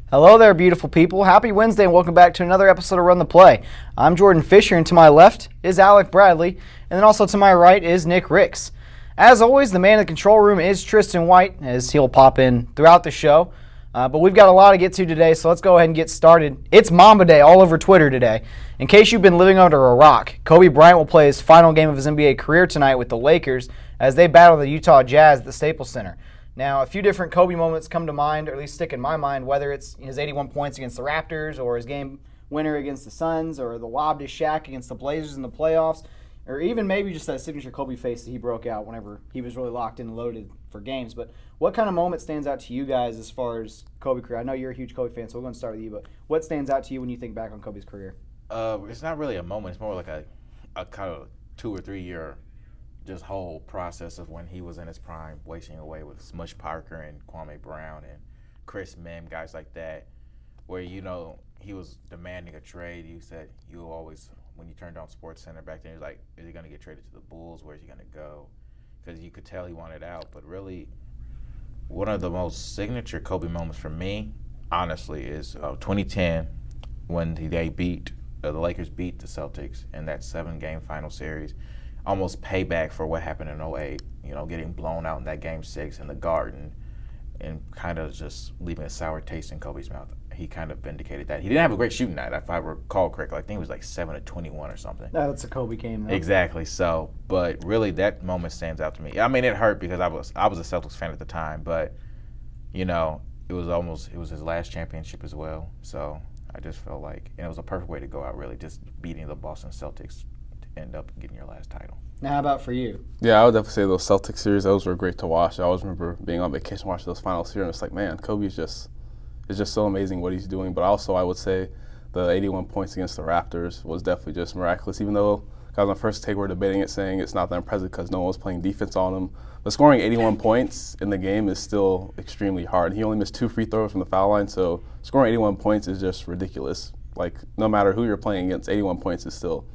Hello there, beautiful people. Happy Wednesday and welcome back to another episode of Run the Play. I'm Jordan Fisher, and to my left is Alec Bradley, and then also to my right is Nick Ricks. As always, the man in the control room is Tristan White, as he'll pop in throughout the show. But we've got a lot to get to today, so let's go ahead and get started. It's Mamba Day all over Twitter today. In case you've been living under a rock, Kobe Bryant will play his final game of his NBA career tonight with the Lakers as they battle the Utah Jazz at the Staples Center. Now, a few different Kobe moments come to mind, or at least stick in my mind, whether it's his 81 points against the Raptors, or his game winner against the Suns, or the lob to Shaq against the Blazers in the playoffs, or even maybe just that signature Kobe face that he broke out whenever he was really locked in and loaded for games. But what kind of moment stands out to you guys as far as Kobe career? I know you're a huge Kobe fan, so we're going to start with you, but what stands out to you when you think back on Kobe's career? It's not really a moment. It's more like a kind of 2 or 3 year just whole process of when he was in his prime, wasting away with Smush Parker and Kwame Brown and Chris Mim, guys like that, where, you know, he was demanding a trade. You said you always, when you turned on Sports Center back then, he was like, is he going to get traded to the Bulls? Where's he going to go? Because you could tell he wanted out. But really, one of the most signature Kobe moments for me, honestly, is 2010 when the Lakers beat the Celtics in that 7-game final series. Almost payback for what happened in 2008, you know, getting blown out in that Game 6 in the Garden and kind of just leaving a sour taste in Kobe's mouth. He kind of vindicated that. He didn't have a great shooting night, if I recall correctly. I think it was like 7 of 21 or something. That's a Kobe game, though. Exactly. So, but really that moment stands out to me. I mean, it hurt because I was a Celtics fan at the time, but, you know, it was his last championship as well. So I just felt like, and it was a perfect way to go out, really, just beating the Boston Celtics end up getting your last title. Now, how about for you? Yeah, I would definitely say those Celtics series, those were great to watch. I always remember being on vacation watching those finals here, and it's like, man, Kobe's just so amazing what he's doing. But also, I would say the 81 points against the Raptors was definitely just miraculous, even though guys on first take were debating it, saying it's not that impressive because no one was playing defense on him. But scoring 81 points in the game is still extremely hard. He only missed 2 free throws from the foul line, so scoring 81 points is just ridiculous. Like, no matter who you're playing against, 81 points is still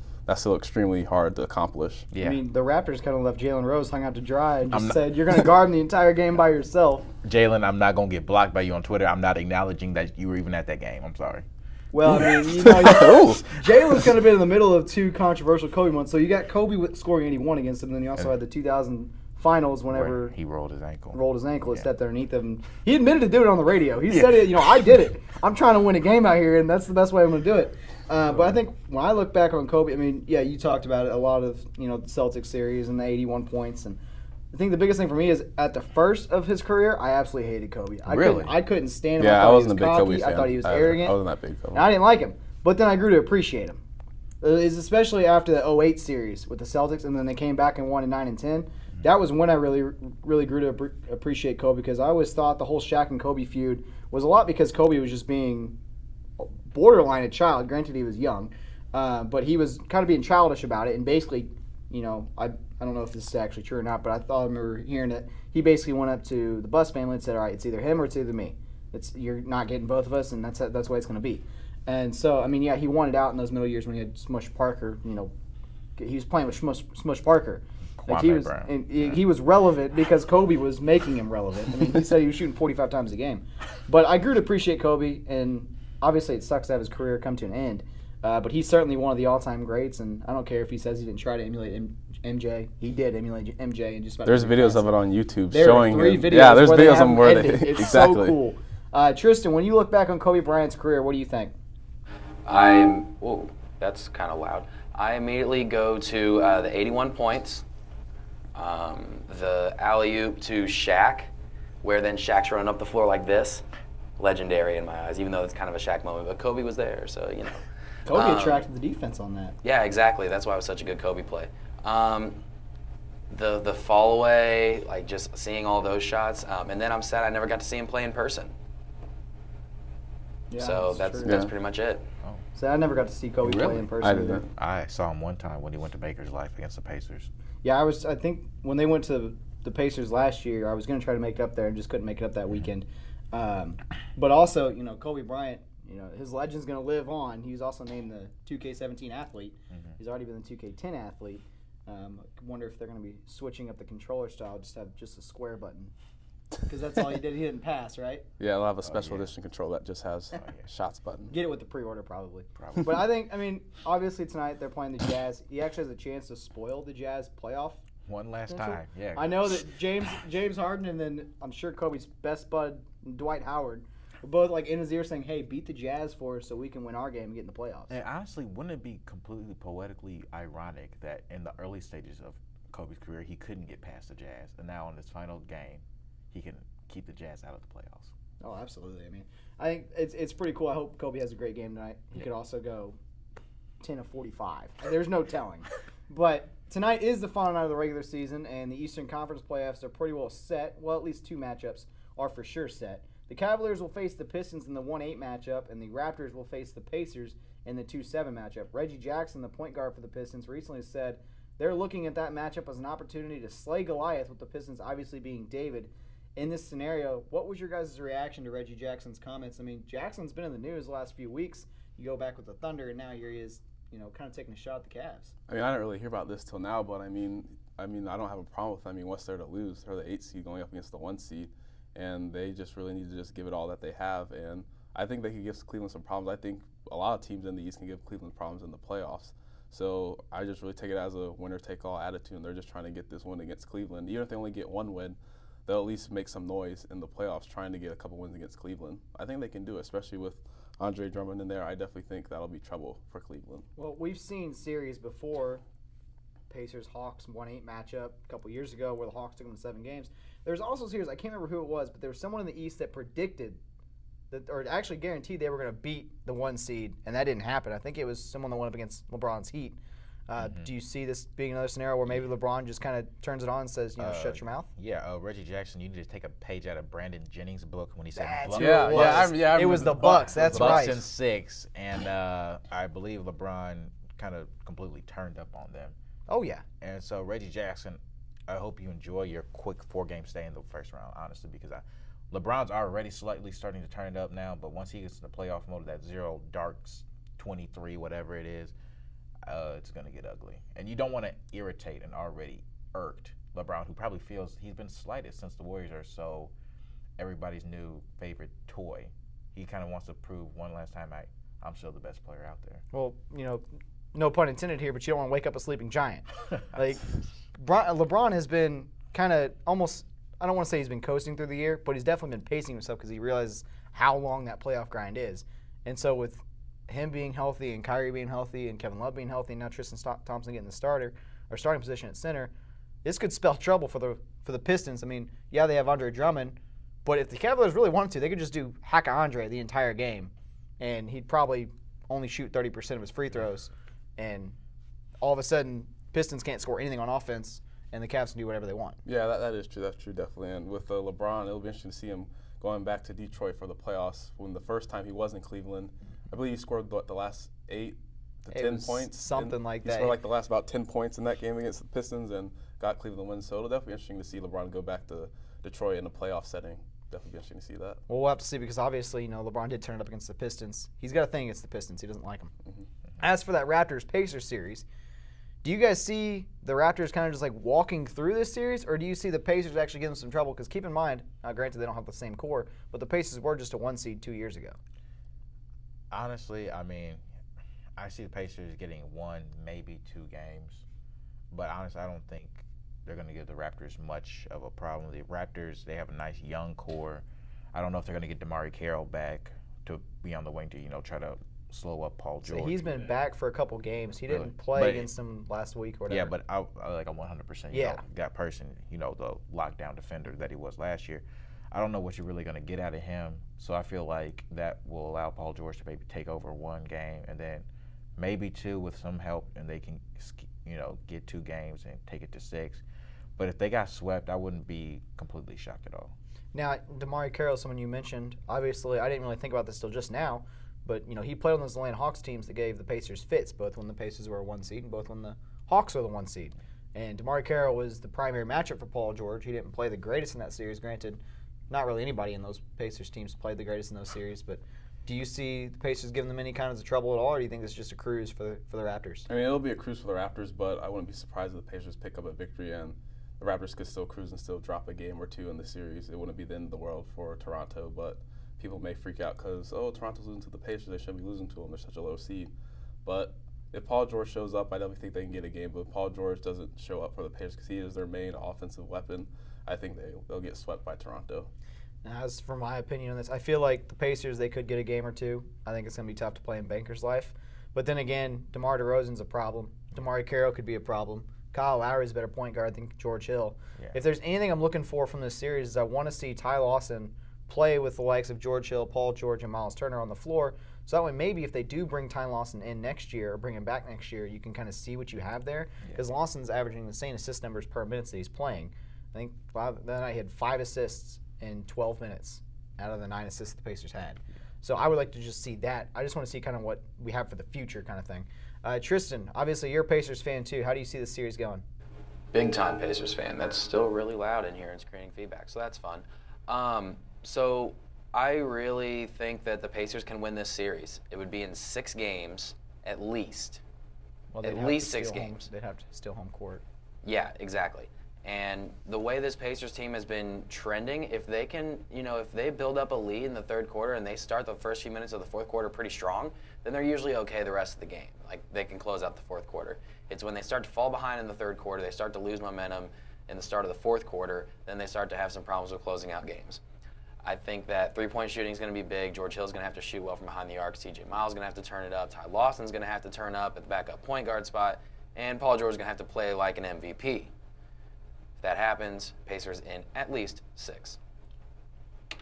extremely hard to accomplish. Yeah. I mean, the Raptors kind of left Jalen Rose hung out to dry and just said, you're going to guard the entire game by yourself. Jalen, I'm not going to get blocked by you on Twitter. I'm not acknowledging that you were even at that game. I'm sorry. Well, I mean, you know, Jalen's kind of been in the middle of 2 controversial Kobe moments. So you got Kobe scoring 81 against him, and then you also had the 2000 finals whenever he rolled his ankle. It stepped underneath him. He admitted to doing it on the radio. He said it, you know, I did it. I'm trying to win a game out here, and that's the best way I'm going to do it. But I think when I look back on Kobe, I mean, yeah, you talked about it, a lot of, you know, the Celtics series and the 81 points. And I think the biggest thing for me is at the first of his career, I absolutely hated Kobe. I couldn't stand him. Yeah, I wasn't a big Kobe fan. I thought he was arrogant. I wasn't that big Kobe. And I didn't like him. But then I grew to appreciate him. It's especially after the 08 series with the Celtics, and then they came back and won in 9 and 10. That was when I really grew to appreciate Kobe, because I always thought the whole Shaq and Kobe feud was a lot because Kobe was just being borderline a child. Granted, he was young, but he was kind of being childish about it. And basically, you know, I don't know if this is actually true or not, but I remember hearing that he basically went up to the Buss family and said, all right, it's either him or it's either me. You're not getting both of us, and that's the way it's going to be. And so, I mean, yeah, he wanted out in those middle years when he had Smush Parker. You know, he was playing with Smush Parker. Like he was relevant because Kobe was making him relevant. I mean, he said he was shooting 45 times a game. But I grew to appreciate Kobe, and obviously it sucks to have his career come to an end. But he's certainly one of the all-time greats, and I don't care if he says he didn't try to emulate MJ. He did emulate MJ, and just about there's videos of it on YouTube there showing are 3 him. Videos yeah, there's where videos of him where they it's exactly. so cool. Tristan, when you look back on Kobe Bryant's career, what do you think? That's kind of loud. I immediately go to the 81 points, the alley-oop to Shaq, where then Shaq's running up the floor like this. Legendary in my eyes, even though it's kind of a Shaq moment. But Kobe was there, so, you know. Kobe attracted the defense on that. Yeah, exactly. That's why it was such a good Kobe play. The fall away, like just seeing all those shots, and then I'm sad I never got to see him play in person. Yeah, so that's pretty much it. Oh. So I never got to see Kobe play in person. I didn't. I saw him one time when he went to Baker's Life against the Pacers. Yeah, I think when they went to the Pacers last year, I was going to try to make it up there and just couldn't make it up that weekend. But also, you know, Kobe Bryant, you know, his legend's going to live on. He was also named the 2K17 athlete. Mm-hmm. He's already been the 2K10 athlete. I wonder if they're going to be switching up the controller style, just have just a square button. because that's all he did. He didn't pass, right? Yeah, they'll have a special yeah. edition controller that just has shots button. Get it with the pre-order, probably. Probably. But I mean, obviously tonight they're playing the Jazz. He actually has a chance to spoil the Jazz playoff. One last potential. time, yeah. I know that James Harden and then I'm sure Kobe's best bud Dwight Howard were both like in his ear saying, "Hey, beat the Jazz for us so we can win our game and get in the playoffs." And honestly, wouldn't it be completely poetically ironic that in the early stages of Kobe's career, he couldn't get past the Jazz, and now in this final game, he can keep the Jazz out of the playoffs? Oh, absolutely. I mean, I think it's pretty cool. I hope Kobe has a great game tonight. He could also go 10 of 45. There's no telling. But tonight is the final night of the regular season, and the Eastern Conference playoffs are pretty well set. Well, at least two matchups are for sure set. The Cavaliers will face the Pistons in the 1-8 matchup, and the Raptors will face the Pacers in the 2-7 matchup. Reggie Jackson, the point guard for the Pistons, recently said they're looking at that matchup as an opportunity to slay Goliath, with the Pistons obviously being David. In this scenario, what was your guys' reaction to Reggie Jackson's comments? I mean, Jackson's been in the news the last few weeks. You go back with the Thunder, and now here he is, kind of taking a shot at the Cavs. I mean, I didn't really hear about this till now, but I mean, I don't have a problem with it. I mean, what's there to lose? They're the 8 seed going up against the 1 seed, and they just really need to just give it all that they have. And I think they could give Cleveland some problems. I think a lot of teams in the East can give Cleveland problems in the playoffs. So I just really take it as a winner-take-all attitude, and they're just trying to get this win against Cleveland. Even if they only get one win, they'll at least make some noise in the playoffs trying to get a couple wins against Cleveland. I think they can do it, especially with Andre Drummond in there. I definitely think that'll be trouble for Cleveland. Well, we've seen series before, Pacers-Hawks 1-8 matchup a couple years ago where the Hawks took them to 7 games. There's also series, I can't remember who it was, but there was someone in the East that predicted that, or actually guaranteed they were going to beat the 1 seed, and that didn't happen. I think it was someone that went up against LeBron's Heat. Do you see this being another scenario where maybe LeBron just kind of turns it on and says, shut your mouth? Yeah, Reggie Jackson, you need to take a page out of Brandon Jennings' book when he said That's Bucks. who it was. It was the Bucks. That's Bucks right. in 6, and I believe LeBron kind of completely turned up on them. Oh, yeah. And so Reggie Jackson, I hope you enjoy your quick 4-game stay in the first round, honestly, because LeBron's already slightly starting to turn it up now, but once he gets in the playoff mode, that 0 darks 23, whatever it is, it's going to get ugly. And you don't want to irritate an already irked LeBron, who probably feels he's been slighted since the Warriors are so everybody's new favorite toy. He kind of wants to prove one last time, I'm still the best player out there. Well, no pun intended here, but you don't want to wake up a sleeping giant. Like, LeBron has been kind of almost, I don't want to say he's been coasting through the year, but he's definitely been pacing himself because he realizes how long that playoff grind is. And so with him being healthy and Kyrie being healthy and Kevin Love being healthy and now Tristan Thompson getting the starting position at center, this could spell trouble for the Pistons. I mean, yeah, they have Andre Drummond, but if the Cavaliers really wanted to, they could just do hack Andre the entire game, and he'd probably only shoot 30% of his free throws, and all of a sudden Pistons can't score anything on offense, and the Cavs can do whatever they want. Yeah, that is true. That's true, definitely. And with LeBron, it'll be interesting to see him going back to Detroit for the playoffs. When the first time he was in Cleveland, I believe he scored the last 8 to 10 points. Something like that. He scored the last about 10 points in that game against the Pistons and got Cleveland win. So it'll definitely be interesting to see LeBron go back to Detroit in a playoff setting. Definitely be interesting to see that. Well, we'll have to see because obviously, LeBron did turn it up against the Pistons. He's got a thing against the Pistons. He doesn't like them. Mm-hmm. As for that Raptors-Pacers series, do you guys see the Raptors kind of just like walking through this series, or do you see the Pacers actually give them some trouble? Because keep in mind, granted they don't have the same core, but the Pacers were just a 1 seed 2 years ago. Honestly, I mean, I see the Pacers getting 1, maybe 2 games. But honestly, I don't think they're going to give the Raptors much of a problem. The Raptors, they have a nice young core. I don't know if they're going to get DeMarre Carroll back to be on the wing to, try to slow up Paul George. So he's been back for a couple games. He didn't play against them last week or whatever. Yeah, but I'm 100%, that person, the lockdown defender that he was last year. I don't know what you're really going to get out of him. So I feel like that will allow Paul George to maybe take over 1 game and then maybe 2 with some help, and they can, get 2 games and take it to 6. But if they got swept, I wouldn't be completely shocked at all. Now, DeMarre Carroll, someone you mentioned, obviously I didn't really think about this till just now, but he played on those Atlanta Hawks teams that gave the Pacers fits, both when the Pacers were a 1 seed and both when the Hawks were the 1 seed. And DeMarre Carroll was the primary matchup for Paul George. He didn't play the greatest in that series. Granted, not really anybody in those Pacers teams played the greatest in those series, but do you see the Pacers giving them any kind of trouble at all, or do you think it's just a cruise for the Raptors? I mean, it'll be a cruise for the Raptors, but I wouldn't be surprised if the Pacers pick up a victory and the Raptors could still cruise and still drop a game or two in the series. It wouldn't be the end of the world for Toronto, but people may freak out because, oh, Toronto's losing to the Pacers. They shouldn't be losing to them. They're such a low seed. But if Paul George shows up, I definitely think they can get a game. But if Paul George doesn't show up for the Pacers because he is their main offensive weapon, I think they'll get swept by Toronto. Now, as for my opinion on this, I feel like the Pacers, they could get a game or two. I think it's going to be tough to play in Banker's Life. But then again, DeMar DeRozan's a problem. DeMar Carroll could be a problem. Kyle Lowry's a better point guard than George Hill. Yeah. If there's anything I'm looking for from this series is I want to see Ty Lawson play with the likes of George Hill, Paul George, and Miles Turner on the floor. So that way maybe if they do bring Ty Lawson in next year or bring him back next year, you can kind of see what you have there. Because Lawson's averaging insane assist numbers per minute that he's playing. I think that night he had 5 assists in 12 minutes out of the 9 assists the Pacers had. So I would like to just see that. I just want to see kind of what we have for the future kind of thing. Tristan, obviously you're a Pacers fan too. How do you see this series going? Big time Pacers fan. That's still really loud in here and it's creating feedback, so that's fun. So I really think that the Pacers can win this series. It would be in 6 games at least. Well, At least 6 games. They'd have to steal home court. Yeah, exactly. And the way this Pacers team has been trending, if they can, if they build up a lead in the third quarter and they start the first few minutes of the fourth quarter pretty strong, then they're usually okay the rest of the game. Like, they can close out the fourth quarter. It's when they start to fall behind in the third quarter, they start to lose momentum in the start of the fourth quarter, then they start to have some problems with closing out games. I think that three-point shooting is going to be big. George Hill's going to have to shoot well from behind the arc. C.J. Miles is going to have to turn it up. Ty Lawson's going to have to turn up at the backup point guard spot. And Paul George is going to have to play like an MVP. If that happens, Pacers in at least 6.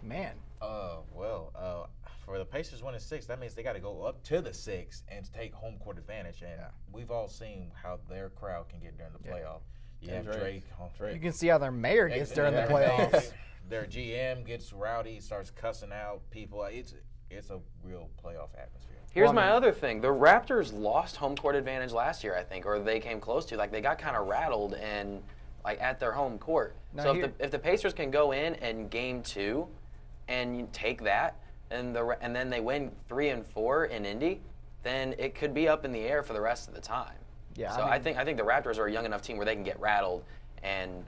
Man. For the Pacers winning 6, that means they got to go up to the 6 and take home court advantage. And we've all seen how their crowd can get during the playoff. You have Drake. You can see how their mayor gets during the playoffs. Their GM gets rowdy, starts cussing out people. It's a real playoff atmosphere. Here's my other thing. The Raptors lost home court advantage last year, I think, or they came close to. Like, they got kind of rattled and at their home court. So if the Pacers can go in and game 2 and you take that and then they win 3 and 4 in Indy, then it could be up in the air for the rest of the time. Yeah. So I think the Raptors are a young enough team where they can get rattled and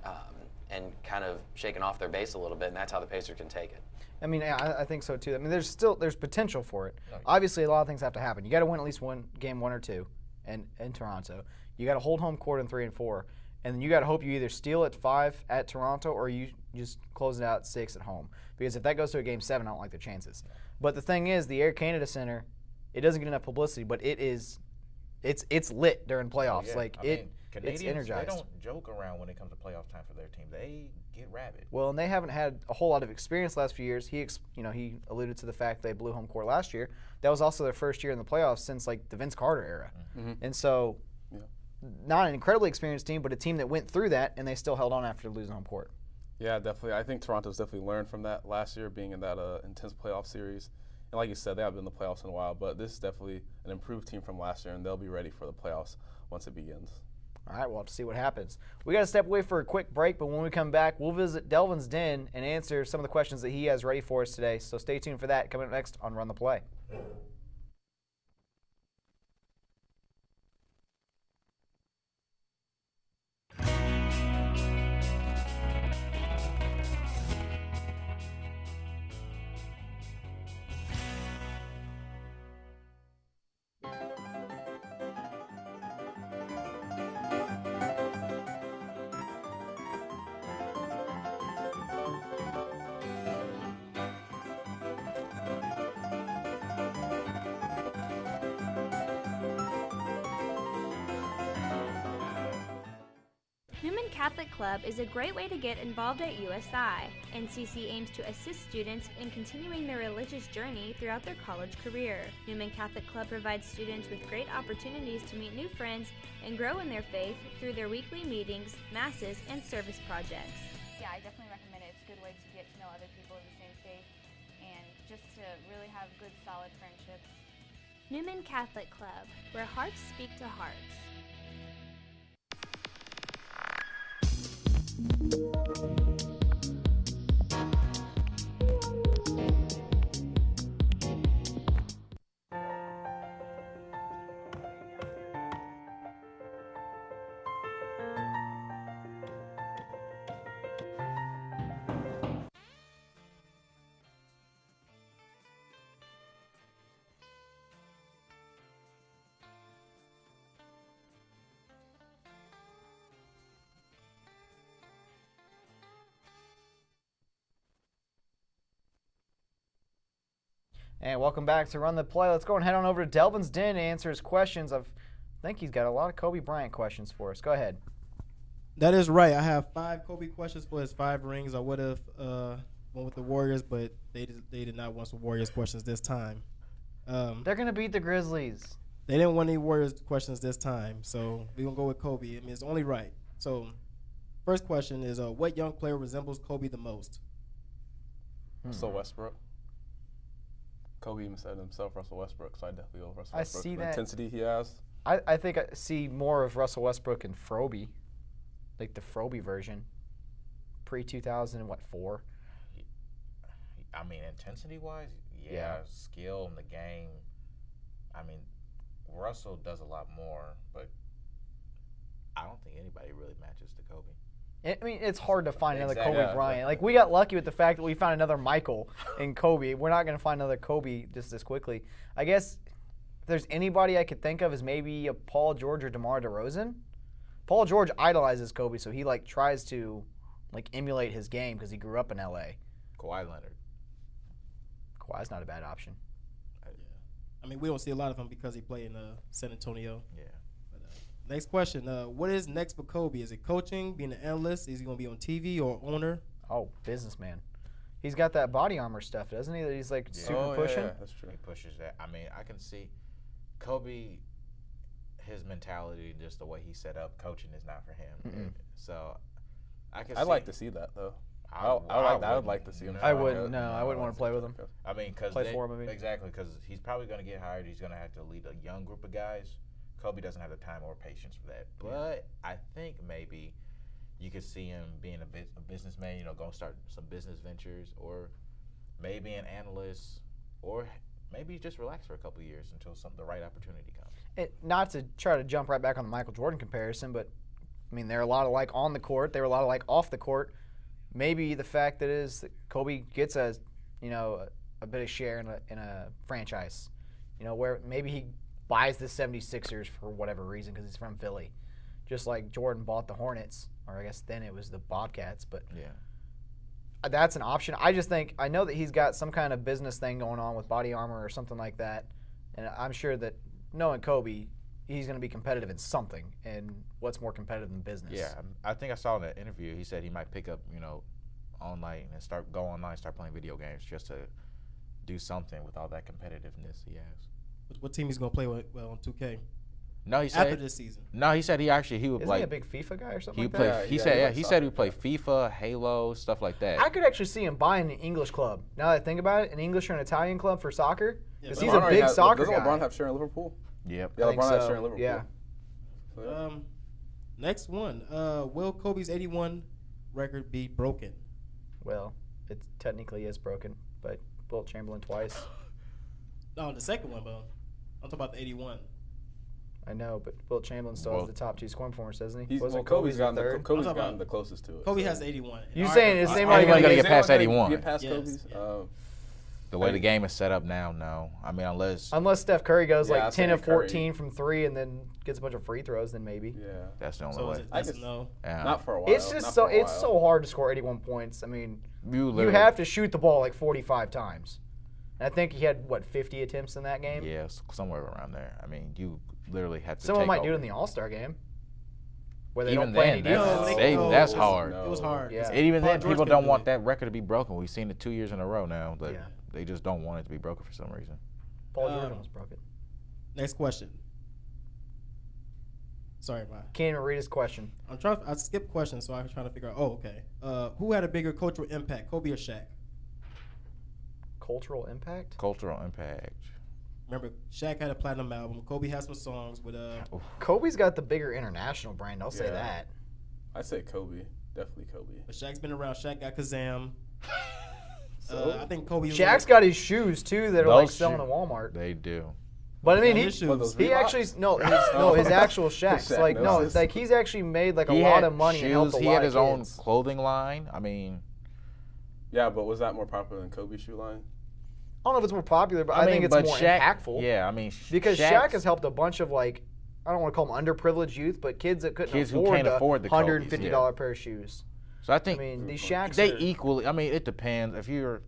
kind of shaken off their base a little bit, and that's how the Pacers can take it. I mean, I think so too. I mean, there's potential for it. Obviously, a lot of things have to happen. You got to win at least game 1 or 2 in Toronto. You got to hold home court in 3 and 4, and then you got to hope you either steal at 5 at Toronto or you just close it out at 6 at home. Because if that goes to a game 7, I don't like the chances. But the thing is, the Air Canada Center, it doesn't get enough publicity, but it's lit during playoffs. It's energized. They don't joke around when it comes to playoff time for their team. They get rabid. Well, and they haven't had a whole lot of experience the last few years. He alluded to the fact they blew home court last year. That was also their first year in the playoffs since the Vince Carter era. Mm-hmm. And so, not an incredibly experienced team, but a team that went through that and they still held on after losing home court. Yeah, definitely. I think Toronto's definitely learned from that last year, being in that intense playoff series. And like you said, they haven't been in the playoffs in a while, but this is definitely an improved team from last year, and they'll be ready for the playoffs once it begins. All right, we'll have to see what happens. We got to step away for a quick break, but when we come back, we'll visit Delvin's den and answer some of the questions that he has ready for us today. So stay tuned for that. Coming up next on Run the Play. Newman Catholic Club is a great way to get involved at USI. NCC aims to assist students in continuing their religious journey throughout their college career. Newman Catholic Club provides students with great opportunities to meet new friends and grow in their faith through their weekly meetings, masses, and service projects. Yeah, I definitely recommend it. It's a good way to get to know other people of the same faith and just to really have good, solid friendships. Newman Catholic Club, where hearts speak to hearts. And welcome back to Run the Play. Let's go and head on over to Delvin's Den to answer his questions. I think he's got a lot of Kobe Bryant questions for us. Go ahead. That is right. I have 5 Kobe questions for his 5 rings. I would have went with the Warriors, but they did not want some Warriors questions this time. They're going to beat the Grizzlies. They didn't want any Warriors questions this time, so we're going to go with Kobe. I mean, it's only right. So, first question is, what young player resembles Kobe the most? Russell Westbrook. Kobe even said himself, Russell Westbrook, so I definitely go with Russell I Westbrook. see The that. intensity he has. I think I see more of Russell Westbrook and Froby, like the Froby version, pre-2004. I mean, intensity-wise, yeah, Yeah. skill in the game. I mean, Russell does a lot more, but I don't think anybody really matches to Kobe. I mean, it's hard to find another Exactly. Kobe Yeah, Bryant. exactly. Like, we got lucky with the fact that we found another Michael in Kobe. We're not going to find another Kobe just as quickly. I guess if there's anybody I could think of is maybe a Paul George or DeMar DeRozan. Paul George idolizes Kobe, so he, like, tries to, like, emulate his game because he grew up in L.A. Kawhi Leonard. Kawhi's not a bad option. I mean, we don't see a lot of him because he played in San Antonio. Yeah. Next question. What is next for Kobe? Is it coaching, being an analyst? Is he going to be on TV or owner? Oh, businessman. He's got that body armor stuff, doesn't he, that he's, like, Yeah. super pushing? Yeah, that's true. He pushes that. I mean, I can see Kobe, his mentality, just the way he set up, coaching is not for him. So I can I'd see. like to see that, though. I would wouldn't. like to see him. No. I wouldn't. No, I wouldn't want to play with him. I mean, because Play for him, I mean. Exactly, because he's probably going to get hired. He's going to have to lead a young group of guys. Kobe doesn't have the time or patience for that. But I think maybe you could see him being a businessman, you know, going to start some business ventures, or maybe an analyst, or maybe just relax for a couple of years until the right opportunity comes. Not to try to jump right back on the Michael Jordan comparison, but, I mean, they're a lot alike on the court. They were a lot alike off the court. Maybe the fact that is that Kobe gets a bit of share in a franchise, you know, where maybe he buys the 76ers for whatever reason because he's from Philly, just like Jordan bought the Hornets, or I guess then it was the Bobcats. But Yeah. that's an option. I just think I know that he's got some kind of business thing going on with body armor or something like that, and I'm sure that knowing Kobe, he's going to be competitive in something, and what's more competitive than business? Yeah, I think I saw in that interview he said he might pick up, you know, online and start playing video games just to do something with all that competitiveness he has. What team he's going to play with on 2K No, he said after this season? No, he said he would Isn't like he a big FIFA guy or something he like would play. that? He Yeah, said he yeah. likes He soccer, said he would play FIFA, Halo, stuff like that. I could actually see him buying an English club. Now that I think about it, an English or an Italian club for soccer, because he's a LeBron big has- soccer doesn't guy. LeBron have share in Liverpool? Yep. Yeah, I think LeBron has so, share in Liverpool. yeah. So, yeah. Next one. Will Kobe's 81 record be broken? Well, it technically is broken, but Wilt Chamberlain twice. No, the second one, but I'm talking about the 81. I know, but Wilt Chamberlain still has the top 2 scoring performers, doesn't he? Kobe's Kobe's gotten the third? Kobe's I'm talking gotten about- the closest to it. Kobe so. has the 81. You saying is anybody Anybody going gonna to get past 81? Get past Yes, Kobe's? yeah. The way the game is set up now, no. I mean, unless Unless Steph Curry goes Yeah, like I'm 10 of saying Curry. 14 from 3 and then gets a bunch of free throws, then maybe. Yeah. that's the only So way. is it I yes or guess- no? Yeah. Not for a while. It's just not so for a it's while. so hard to score 81 points. I mean, You you literally have to shoot the ball like 45 times. And I think he had 50 attempts in that game. Yeah, somewhere around there. I mean, you literally have to. Someone take might do it over. in the All-Star game, where they Even don't play any then, defense. that's it was- hard. It was hard. Yeah. And even Paul then, George people couldn't don't do want it. that record to be broken. We've seen it 2 years in a row now. But Yeah. they just don't want it to be broken for some reason. Paul George was broken. Next question. Sorry, bye. Can't even read his question. I skipped questions, so I was trying to figure out. Oh, okay. Who had a bigger cultural impact, Kobe or Shaq? Cultural impact? Cultural impact. Remember, Shaq had a platinum album. Kobe had some songs with Kobe's got the bigger international brand. I'll say Yeah. that. I'd say Kobe. Definitely Kobe. But Shaq's been around. Shaq got Kazam. So? I think Kobe. Was Shaq's got his shoes too that are like Those selling shoes- at Walmart. They do. But I mean, his he shoes. those he Reeboks? actually his actual Shaqs. Shaq Like no, knows. like he's actually made like a He lot had of money and helped a shoes. lot He had of his own kids. clothing line. I mean, Yeah, but was that more popular than Kobe's shoe line? I don't know if it's more popular, but I, think it's but more Shaq, impactful. Yeah, I mean, Because Shaq's- Shaq has helped a bunch of like, I don't want to call them underprivileged youth, but kids that couldn't Kids who afford can't the afford the $150 Kobe's, pair of shoes. So I I think mean, these Shaqs they are, equally. I mean, it depends. If you're,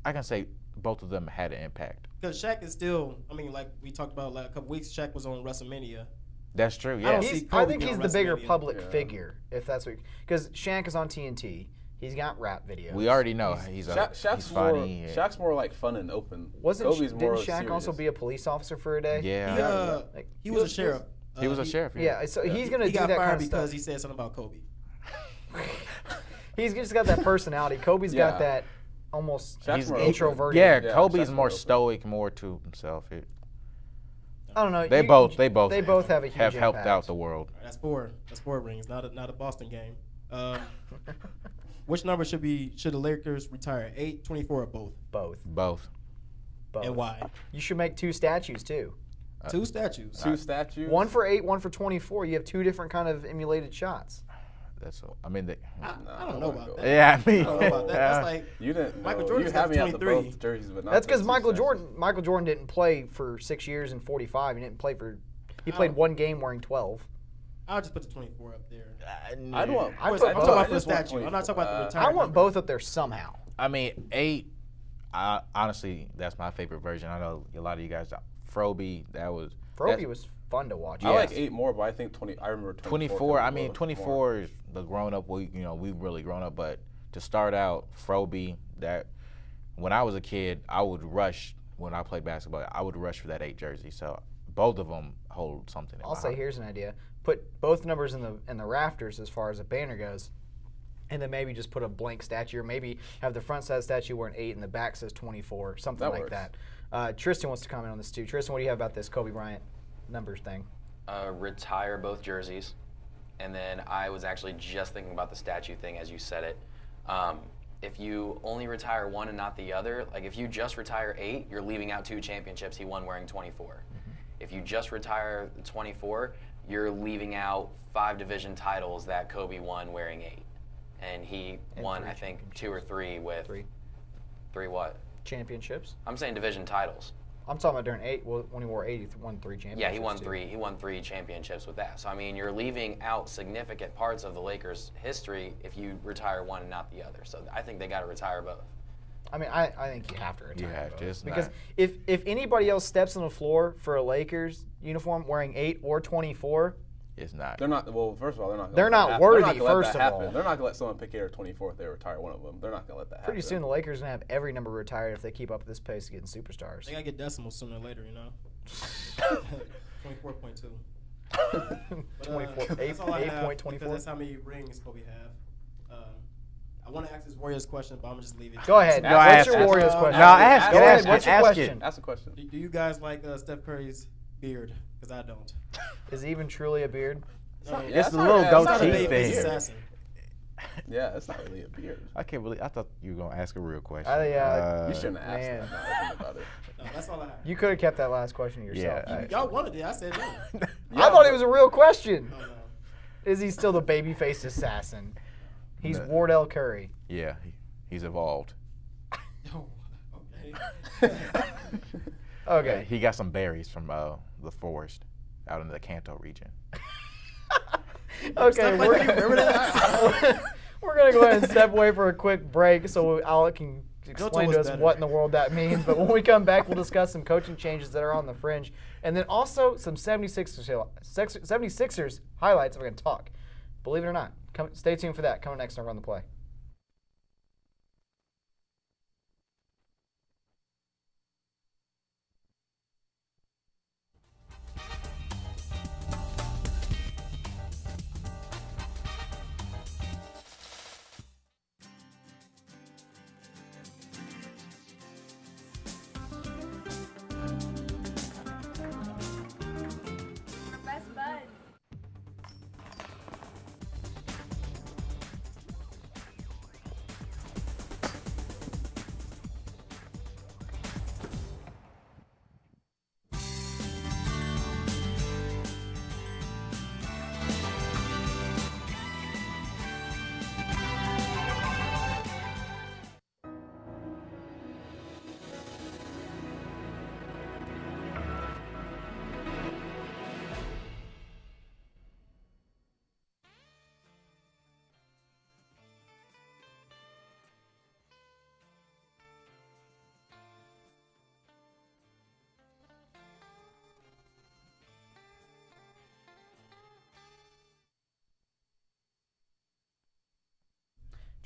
I can say both of them had an impact because Shaq is still. I mean, like we talked about like a couple weeks. Shaq was on WrestleMania. That's true. I Yeah. don't He's, see I Kobe think being he's on the bigger WrestleMania. public Yeah. figure, if that's what. Because Shaq is on TNT. He's got rap videos. We already know he's Shaq's more, funny. and- Shaq's more like fun and open. Wasn't Kobe's more didn't Shaq also serious. be a police officer for a day? yeah. Like, He was a sheriff. He was a sheriff. yeah. So he's gonna He do got that fired kind of because stuff. he said something about Kobe. He's just got that personality. Kobe's Yeah. got that almost Shaq's more introverted. Yeah, Yeah, Kobe's Shaq's more more open. stoic, more to himself. I don't know. They both have a huge have helped impact. out the world. That's four. That's 4 rings. Not a Boston game. Which number should the Lakers retire? 8, 24, or both? Both. Both. And why? You should make 2 statues too. 2 statues. 2 statues. One for 8, one for 24. You have 2 different kind of emulated shots. That's. I mean, I don't know about that. yeah. I mean, I don't know about that. That's like You didn't. Michael no, Jordan's you had got me at the 23. both jerseys, but not That's the because 2 Michael statues. Jordan didn't play for 6 years and 45. He didn't play for. He played 1 game wearing 12. I'll just put the 24 up there. I'd want. I'm I'm talking talking about I for the just want statue. I'm not talking about the 24. retirement. I want both up there somehow. I mean, 8. Honestly, that's my favorite version. I know a lot of you guys. Froby, that was. Froby was fun to watch. I like Yes. 8 more, but I think 20. I remember 24. I mean, more. 24 is the grown up. We've really grown up. But to start out, Froby, that when I was a kid, I would rush when I played basketball. I would rush for that 8 jersey. So both of them hold something. I'll say here's an idea: put both numbers in the rafters as far as a banner goes, and then maybe just put a blank statue, or maybe have the front side statue where an 8 and the back says 24, something That like works. that. Tristan wants to comment on this too. Tristan, what do you have about this Kobe Bryant numbers thing? Retire both jerseys. And then I was actually just thinking about the statue thing as you said it. If you only retire one and not the other, like if you just retire 8, you're leaving out 2 championships he won wearing 24. If you just retire 24, you're leaving out 5 division titles that Kobe won wearing 8. And he won, 3 I think, 2 or 3 with 3 what? championships. I'm saying division titles. I'm talking about during 8. When he wore 8, he won 3 championships. Yeah, he won too. 3. He won 3 championships with that. So I mean, you're leaving out significant parts of the Lakers' history if you retire one and not the other. So I think they got to retire both. I mean, I think you have to retire You have to. both. It's Because not- if anybody else steps on the floor for a Lakers uniform wearing 8 or 24, It's not. They're not. Well, first of all, they're not. Gonna They're let not that happen. worthy, They're not gonna let first that of happen. all. They're not gonna let someone pick 8 or 24 if they retire one of them. They're not gonna let that happen. pretty soon the Lakers are going to have every number retired if they keep up this pace of getting superstars. They gotta get decimals sooner or later, you know. 24.2. 24, That's all I have, 8.24. because that's how many rings Kobe have. I want to ask this Warriors question, but I'm gonna just leave it. Go ahead. No, What's ask your it. Warriors No, question? ask Go it, ahead. ask What's it, your ask question? Ask a question. Do you guys like Steph Curry's beard? Because I don't. Is he even truly a beard? It's it's a not- little it's not a goatee big thing. beard. assassin. Yeah, it's not really a beard. I can't believe. I thought you were gonna ask a real question. Yeah. You shouldn't have asked man. that. Now that I think about it. No, that's all I have. You could have kept that last question to yourself. Yeah, Y'all wanted it. I said no. I thought it was a real question. Oh, no. Is he still the baby-faced assassin? He's No. Wardell Curry. Yeah, he's evolved. Oh, okay. Okay. He got some berries from the forest out in the Kanto region. Okay, Stuff like that, remember that? we're gonna go ahead and step away for a quick break so Alec can explain was to us better. what in the world that means. But when we come back, we'll discuss some coaching changes that are on the fringe, and then also some 76ers highlights that we're gonna talk. Believe it or not, stay tuned for that. Coming next on Run the Play. Best buds.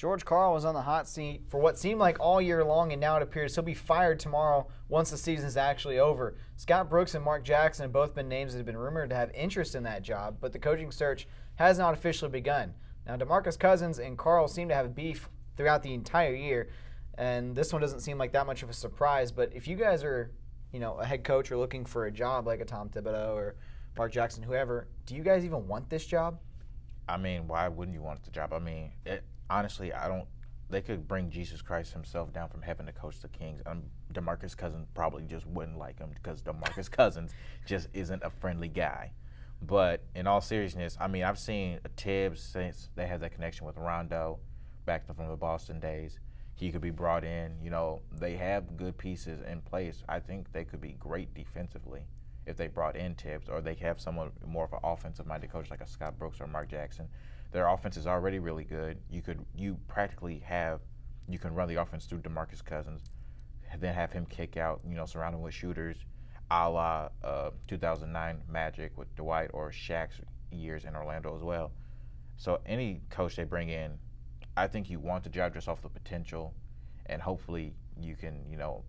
George Karl was on the hot seat for what seemed like all year long, and now it appears he'll be fired tomorrow once the season's actually over. Scott Brooks and Mark Jackson have both been names that have been rumored to have interest in that job, but the coaching search has not officially begun. Now, DeMarcus Cousins and Karl seem to have beef throughout the entire year, and this one doesn't seem like that much of a surprise. But if you guys are, a head coach or looking for a job like a Tom Thibodeau or Mark Jackson, whoever, do you guys even want this job? I mean, why wouldn't you want the job? I mean, honestly, I don't. They could bring Jesus Christ himself down from heaven to coach the Kings. DeMarcus Cousins probably just wouldn't like him because DeMarcus Cousins just isn't a friendly guy. But in all seriousness, I mean, I've seen Tibbs since they have that connection with Rondo back from the Boston days. He could be brought in. They have good pieces in place. I think they could be great defensively if they brought in Tibbs, or they have someone more of an offensive-minded coach like a Scott Brooks or Mark Jackson. Their offense is already really good. You can run the offense through DeMarcus Cousins, then have him kick out, surround him with shooters, a la 2009 Magic with Dwight or Shaq's years in Orlando as well. So any coach they bring in, I think you want the job just off the potential, and hopefully you can,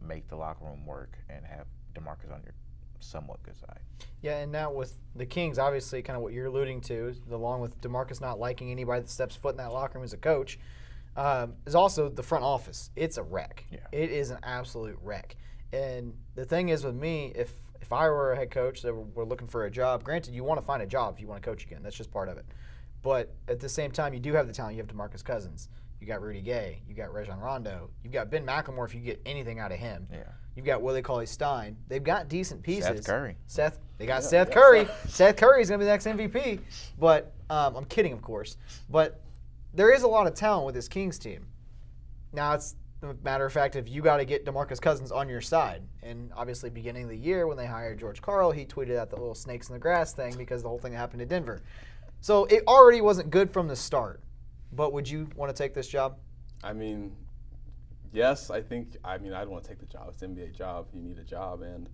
make the locker room work and have DeMarcus on your somewhat good side. Yeah, and now with the Kings, obviously kind of what you're alluding to, along with DeMarcus not liking anybody that steps foot in that locker room as a coach, is also the front office. It's a wreck. Yeah. It is an absolute wreck. And the thing is with me, if I were a head coach that were looking for a job, granted, you want to find a job if you want to coach again. That's just part of it. But at the same time, you do have the talent. You have DeMarcus Cousins. You got Rudy Gay. You got Rajon Rondo. You've got Ben McLemore if you get anything out of him. Yeah. You've got Willie Cauley-Stein. They've got decent pieces. Seth Curry. They got Seth Curry. Seth Curry is going to be the next MVP. But I'm kidding, of course. But there is a lot of talent with this Kings team. Now, it's a matter of fact, if you got to get DeMarcus Cousins on your side. And obviously, beginning of the year, when they hired George Karl, he tweeted out the little snakes in the grass thing because the whole thing happened in Denver. So it already wasn't good from the start. But would you want to take this job? I mean, yes, I'd want to take the job. It's an NBA job. You need a job. And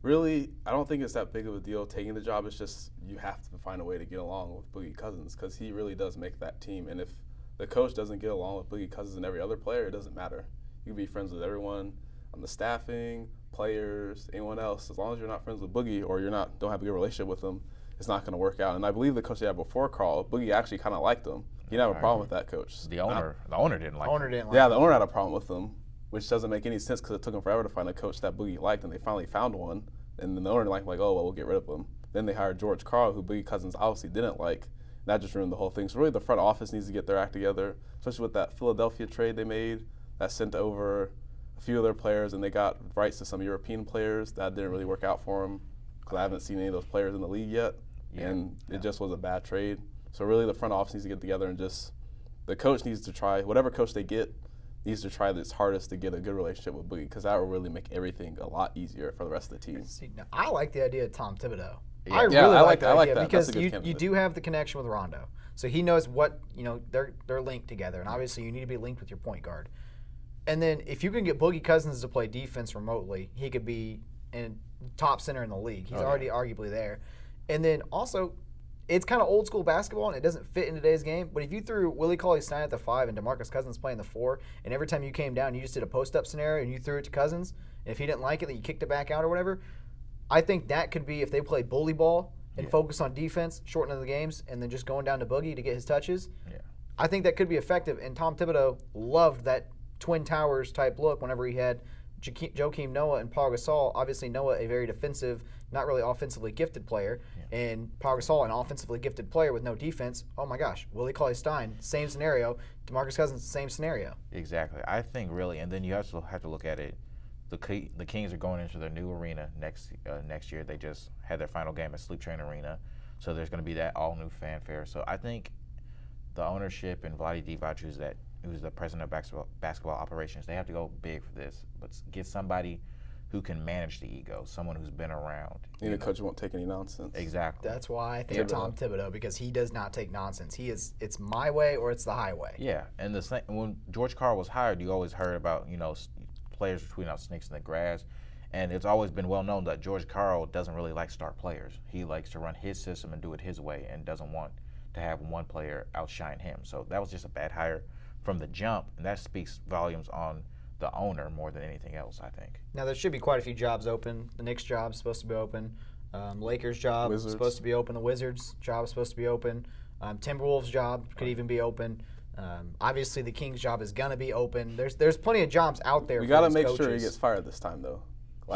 really, I don't think it's that big of a deal taking the job. It's just you have to find a way to get along with Boogie Cousins because he really does make that team. And if the coach doesn't get along with Boogie Cousins and every other player, it doesn't matter. You can be friends with everyone on the staffing, players, anyone else. As long as you're not friends with Boogie or don't have a good relationship with him, it's not going to work out. And I believe the coach they had before Karl, Boogie actually kind of liked him. He didn't have a problem with that coach. The owner didn't like him. The owner had a problem with him, which doesn't make any sense because it took him forever to find a coach that Boogie liked, and they finally found one. And then the owner like, oh, well, we'll get rid of him. Then they hired George Karl, who Boogie Cousins obviously didn't like. And that just ruined the whole thing. So really the front office needs to get their act together, especially with that Philadelphia trade they made that sent over a few of their players, and they got rights to some European players. That didn't really work out for them because I haven't seen any of those players in the league yet. And it just was a bad trade. So really the front office needs to get together and just the coach needs to try, whatever coach they get, needs to try its hardest to get a good relationship with Boogie because that will really make everything a lot easier for the rest of the team. See, now, I like the idea of Tom Thibodeau. Yeah. I really like that idea that. because you do have the connection with Rondo. So he knows what, they're linked together. And obviously you need to be linked with your point guard. And then if you can get Boogie Cousins to play defense remotely, he could be in top center in the league. He's already arguably there. And then also, it's kind of old school basketball and it doesn't fit in today's game. But if you threw Willie Cauley-Stein at the 5 and DeMarcus Cousins playing the 4, and every time you came down, you just did a post-up scenario and you threw it to Cousins, and if he didn't like it, then you kicked it back out or whatever, I think that could be if they play bully ball and focus on defense, shortening the games, and then just going down to Boogie to get his touches. Yeah. I think that could be effective. And Tom Thibodeau loved that Twin Towers type look whenever he had Joakim Noah and Pau Gasol. Obviously, Noah, a very defensive, not really offensively gifted player, and Pau Gasol, an offensively gifted player with no defense. Oh my gosh, Willie Cauley-Stein, same scenario. DeMarcus Cousins, same scenario. Exactly. I think really, and then you also have to look at it. The Kings are going into their new arena next year. They just had their final game at Sleep Train Arena, so there's going to be that all new fanfare. So I think the ownership and Vlade Divac, who's the president of basketball operations, they have to go big for this, but get somebody who can manage the ego, someone who's been around. You need a coach who won't take any nonsense. Exactly. That's why I think Tom Thibodeau, because he does not take nonsense. It's my way or it's the highway. Yeah, and when George Karl was hired, you always heard about players tweeting out snakes in the grass, and it's always been well known that George Karl doesn't really like star players. He likes to run his system and do it his way, and doesn't want to have one player outshine him. So that was just a bad hire from the jump, and that speaks volumes on the owner more than anything else, I think. Now there should be quite a few jobs open. The Knicks job is supposed to be open. Lakers job is supposed to be open. The Wizards job is supposed to be open. Timberwolves job could even be open. Obviously, the Kings job is gonna be open. There's plenty of jobs out there. We for got to these make coaches. sure he gets fired this time, though.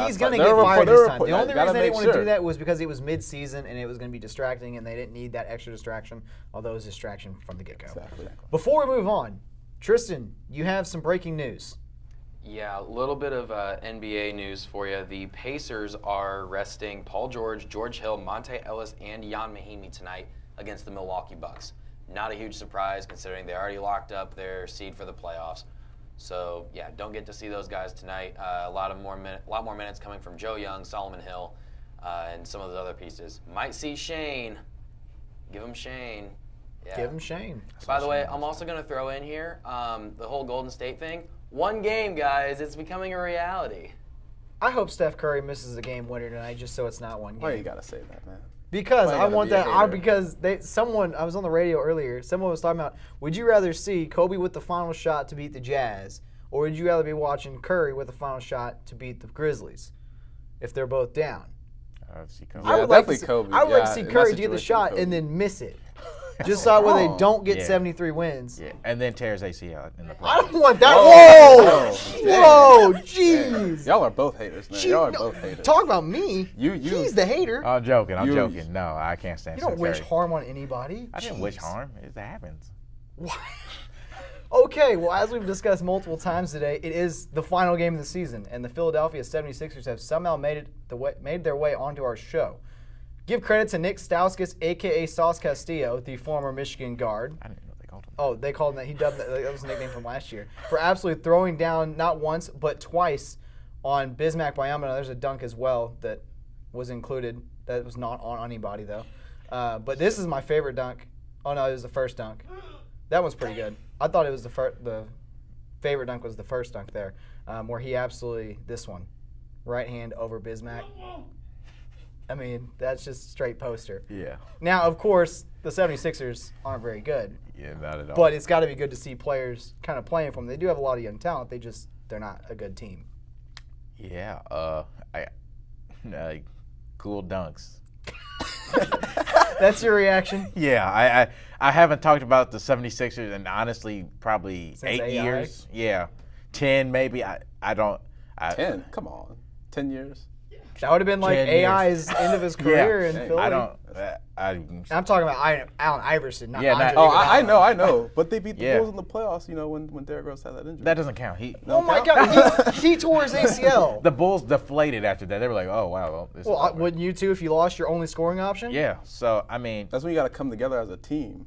He's going to get fired this time. The only reason they didn't want to do that was because it was mid-season and it was going to be distracting, and they didn't need that extra distraction, although it was distraction from the get-go. Exactly. Before we move on, Tristan, you have some breaking news. Yeah, a little bit of NBA news for you. The Pacers are resting Paul George, George Hill, Monte Ellis, and Jan Mahimi tonight against the Milwaukee Bucks. Not a huge surprise considering they already locked up their seed for the playoffs. So yeah, don't get to see those guys tonight. A lot more minutes coming from Joe Young, Solomon Hill, and some of the other pieces. Might see Shane. Give him Shane. Yeah. Give him Shane. By the way, I'm also going to throw in here the whole Golden State thing. One game, guys. It's becoming a reality. I hope Steph Curry misses a game winner tonight, just so it's not one game. Why you got to say that, man? Because Why you I gotta want be a that. hater? Because I was on the radio earlier. Someone was talking about, would you rather see Kobe with the final shot to beat the Jazz, or would you rather be watching Curry with the final shot to beat the Grizzlies, if they're both down? See Kobe. I Yeah, would like to definitely see, Kobe. I would like to Yeah, see in that Curry to get the situation, shot Kobe. and then miss it, just so where they wrong. don't get Yeah. 73 wins. Yeah, and then tears ACL in the I playoffs. don't want that. Whoa! Whoa, jeez. Y'all are both haters, man. Y'all are both haters. Talk about me. You- He's the hater. I'm joking. I'm You- joking. No, I can't stand. You don't Steph wish Curry. harm on anybody. I didn't wish Jeez. harm. It happens. What? Okay, well, as we've discussed multiple times today, it is the final game of the season, and the Philadelphia 76ers have somehow made their way onto our show. Give credit to Nick Stauskas, a.k.a. Sauce Castillo, the former Michigan guard. I didn't know they called him. Oh, they called him that. He dubbed that was a nickname from last year. For absolutely throwing down not once, but twice on Bismack Biyombo. There's a dunk as well that was included. That was not on anybody, though. But this is my favorite dunk. Oh, no, it was the first dunk. That one's pretty good. I thought it was the favorite dunk was the first dunk there, where he absolutely, this one, right hand over Bismack. I mean, that's just straight poster. Yeah. Now, of course, the 76ers aren't very good. Yeah, not at all. But it's got to be good to see players kind of playing for them. They do have a lot of young talent. They're not a good team. yeah, cool dunks. That's your reaction? Yeah, I haven't talked about the 76ers in honestly probably Since 8 AI? years. Yeah, 10 maybe. I don't. 10? Come on. 10 years? That would have been like 10 years. AI's end of his career in Dang. Philly. I don't. I'm talking about Allen Iverson, not Yeah, Andre not- Iguodala. I know. But they beat the Yeah. Bulls in the playoffs, when Derrick Rose had that injury. that doesn't count. Oh my God, he tore his ACL. The Bulls deflated after that. They were like, oh wow. Well, this is Well, over. wouldn't you too if you lost your only scoring option? Yeah. So I mean, That's when you got to come together as a team.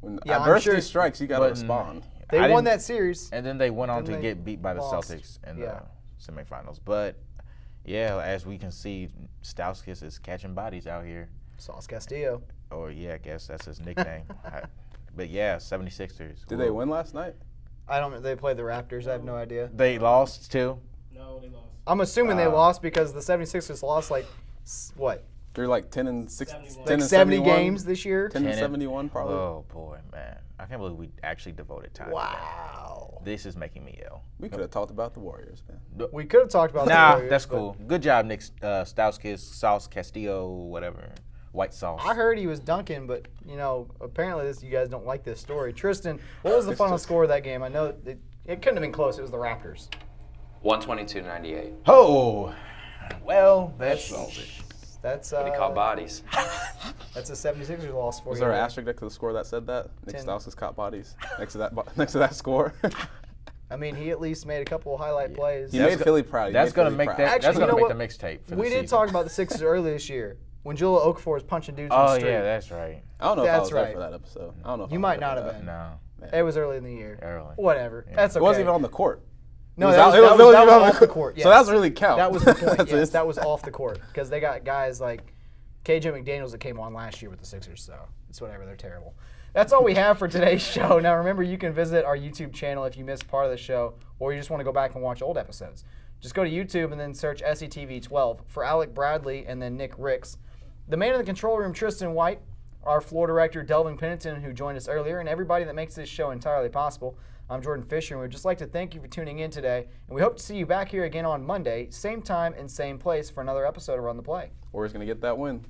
When Yeah, I'm adversity sure- strikes, you got to but- respond. They I won didn't- that series. and then they went on Then to they get beat by the lost. Celtics in Yeah. the semifinals. But yeah, as we can see, Stauskas is catching bodies out here. Sauce Castillo. Or yeah, I guess that's his nickname. But yeah, 76ers. Did they win last night? I don't. They played the Raptors. I have no idea. They lost too. No, they lost. I'm assuming they lost because the 76ers lost like what? They're like 10 and 6, 71. 10 Like and 70 71, games this year? 10 and 10 and- 71 probably. Oh boy, man! I can't believe we actually devoted time. To Wow. that. This is making me ill. We could have talked about the Warriors, man. We could have talked about the Nah, Warriors, that's but cool. Good job, Nick Stauskas, Sauce Castillo, whatever, white sauce. I heard he was dunking, but apparently you guys don't like this story. Tristan, what was the final score of that game? I know it couldn't have been close. It was the Raptors. 122-98. Oh, well, that's That's But he caught bodies. that's a 76ers loss for Was you. there an asterisk next to the score that said that? Nick 10. Stauskas caught bodies next to that score. I mean, he at least made a couple of highlight plays. He made Philly proud. He That's made gonna Philly make proud. that. Actually, That's you gonna know make what? the mixtape. For We the did season. talk about the Sixers earlier this year when Jahlil Okafor was punching dudes in Oh the street. yeah, that's right. I don't know if I That's was right. there for that episode. I don't know. If You I was might there not for have that. been. No, It was early in the year. early. Whatever. That's okay. It wasn't even on the court. No, It that was even off the court. So yes. that's really count. That was the point. That's Yes, it. that was off the court because they got guys like KJ McDaniels that came on last year with the Sixers. So it's whatever. They're terrible. That's all we have for today's show. Now remember, you can visit our YouTube channel if you missed part of the show, or you just want to go back and watch old episodes. Just go to YouTube and then search SETV12 for Alec Bradley and then Nick Ricks. The man in the control room, Tristan White. our floor director, Delvin Pennington, who joined us earlier, and everybody that makes this show entirely possible. I'm Jordan Fisher, and we'd just like to thank you for tuning in today. And we hope to see you back here again on Monday, same time and same place for another episode of Run the Play. Warriors going to get that win.